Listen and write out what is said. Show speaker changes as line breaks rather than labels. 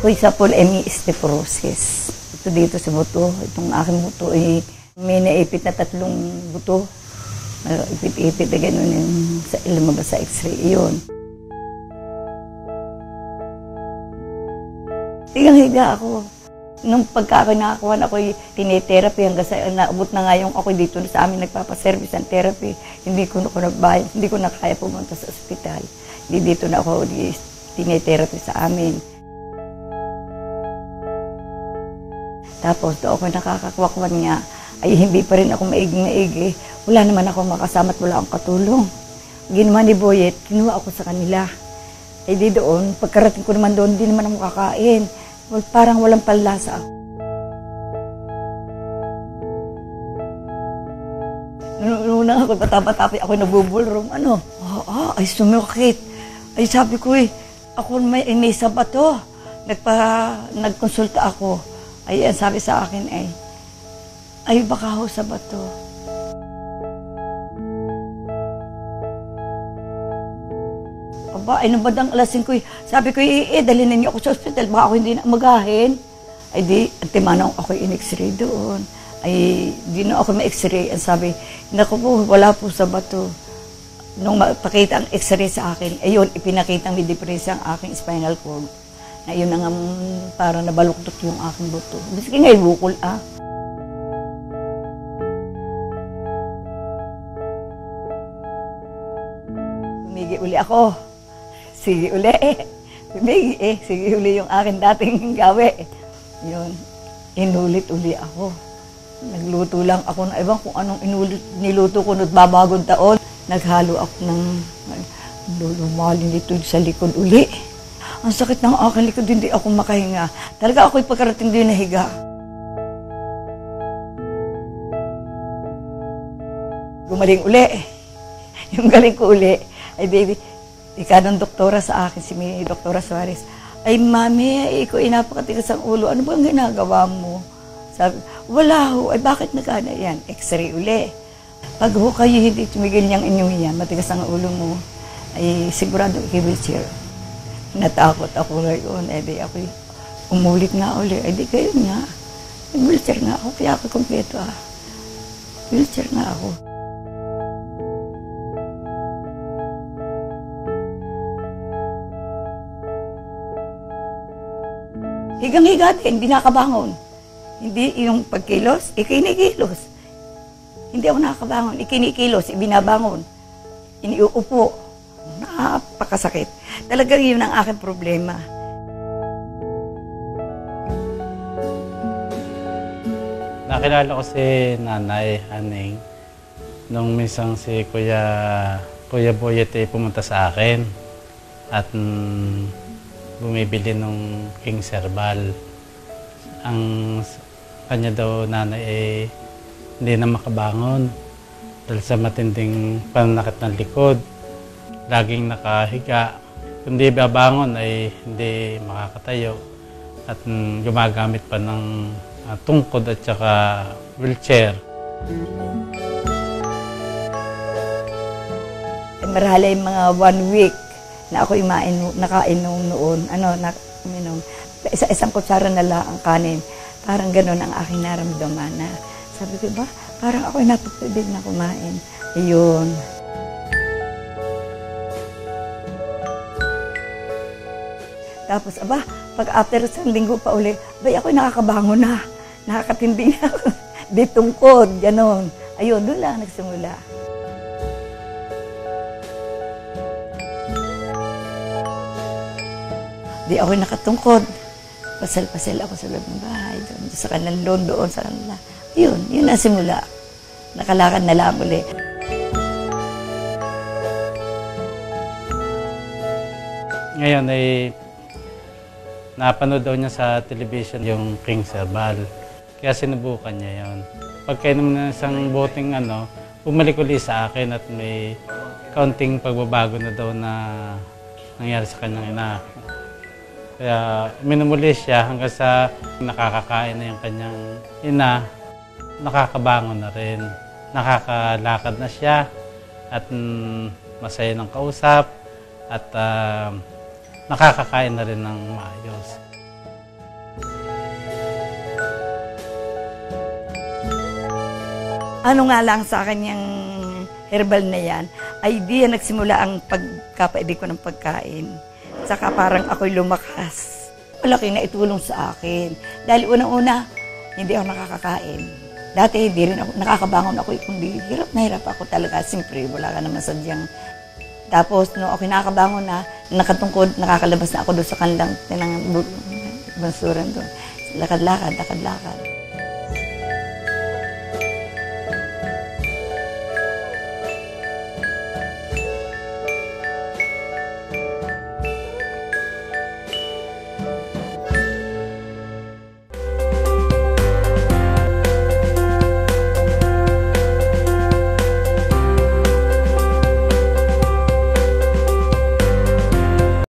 ako'y sa polyemi osteoporosis. Ito dito sa buto. Itong aking buto ay may naipit na 3 buto. Ipit-ipit na gano'n yung lumabas sa x-ray. Iyon. Higang-higa ako. Nung pagka ako nakakuha na ako'y tinetherapy hanggang sa naabot na nga yung ako'y dito sa amin nagpapaservice ng therapy. Hindi ko nabayad, hindi ko na kaya pumunta sa ospital. Hindi dito na ako tinetherapy sa amin. Tapos doon ako nakakakwakwan niya, ay hindi pa rin ako maigi-maigi. Wala naman ako makasama at wala akong katulong. Ginawa ni Boyet, kinuha ako sa kanila. Ay di doon, pagkarating ko naman doon, hindi naman ako kakain. Parang walang panlasa ako. Nung ako patapatapi, ako nabubulrong. Ano? Ay sumakit. Ay sabi ko ako may sa bato. Nagkonsulta ako. Ay sabi sa akin ay baka ho sa bato. Aba, ay nabadang alas 5 sabi ko, dalhin ninyo ako sa ospital, baka ako hindi na magahin. Ay di, antimanong ako in-x-ray doon. Ay, di na ako ma-x-ray. Ang sabi, naku po, wala po sa bato. Nung pakita ang x-ray sa akin, ayun, ipinakita may depresya ang aking spinal cord. Na yun na nga, parang nabaluktot yung aking buto. Biski nga, bukol Humigi uli ako. Sige uli Humigi sige uli yung akin dating gawi. Yun, inulit uli ako. Nagluto lang ako na ibang kung anong niluto ko no't babagong taon. Naghalo ako ng lulumalin dito sa likod uli. Ang sakit ng aking likod, hindi ako makahinga. Talaga ako'y pagkarating din nahiga. Gumaling uli. Yung galing ko uli, ay baby, ika ng doktora sa akin, si Doktora Suarez. Ay mami, ikaw napakatigas ang ulo. Ano ba ang ginagawa mo? Sabi, wala ho. Ay bakit nagana yan? X-ray uli. Pag ho kayo hindi tumigil niyang inyong yan, matigas ang ulo mo, ay sigurado i-wheelchair. Natakot ako ngayon. Eh di ako umulit nga uli. Eh di kayo nga. Wheelchair nga ako. Kaya ako kompleto Wheelchair nga ako. Higang-higa din, hindi nakabangon. Hindi yung pagkilos, ikinikilos. Hindi ako nakakabangon, ikinikilos, ibinabangon. Iniuupo. Napakasakit. Talagang yun ang aking problema.
Nakilala ko si Nanay Haning nung minsan si Kuya Boyet pumunta sa akin at bumibili ng King Herbal. Ang kanya daw nanay hindi na makabangon dahil sa matinding pananakit ng likod. Laging nakahiga. Kung di babangon ay hindi makakatayo at gumagamit pa ng tungkod at saka wheelchair.
Marahil mga 1 week na ako nakainom noon, uminom. Isang kutsara na lang ang kanin. Parang gano'n ang aking naramdaman na sabi ko, ba, parang ako'y napagpibig na kumain. Ayun. Tapos, pag after 1 linggo pa uli, ako'y nakakabangon na. Nakakatindi na ako. Di tungkod, gano'n. Ayun, doon lang nagsimula. Di ako nakatungkod. Pasal-pasal ako sa loob ng bahay. Doon, sa kanilang loan doon sa kanila. Yun na simula. Nakalakad na lang ulit.
Ngayon ay napanood daw niya sa television yung King Herbal. Kaya sinubukan niya yun. Pagkainom na isang boteng bumalik ulit sa akin at may kaunting pagbabago na daw na nangyari sa kanyang ina. Kaya minumuli siya hanggang sa nakakakain na yung kanyang ina, nakakabangon na rin. Nakakalakad na siya at masaya ng kausap at nakakakain na rin ng maayos.
Ano nga lang sa akin yung herbal na yan, ay di yan nagsimula ang pagkapaibig ko ng pagkain. Saka parang ako'y lumakas. Malaki na itulong sa akin. Dahil unang-una, hindi ako nakakakain. Dati, hindi rin ako, nakakabangon ako, kundi hirap na hirap ako talaga. Siyempre, wala ka naman sadyang. Tapos, no, ako nakakabangon na, nakatungkod, nakakalabas na ako doon sa kanilang bansuran doon. Lakad-lakad, lakad-lakad.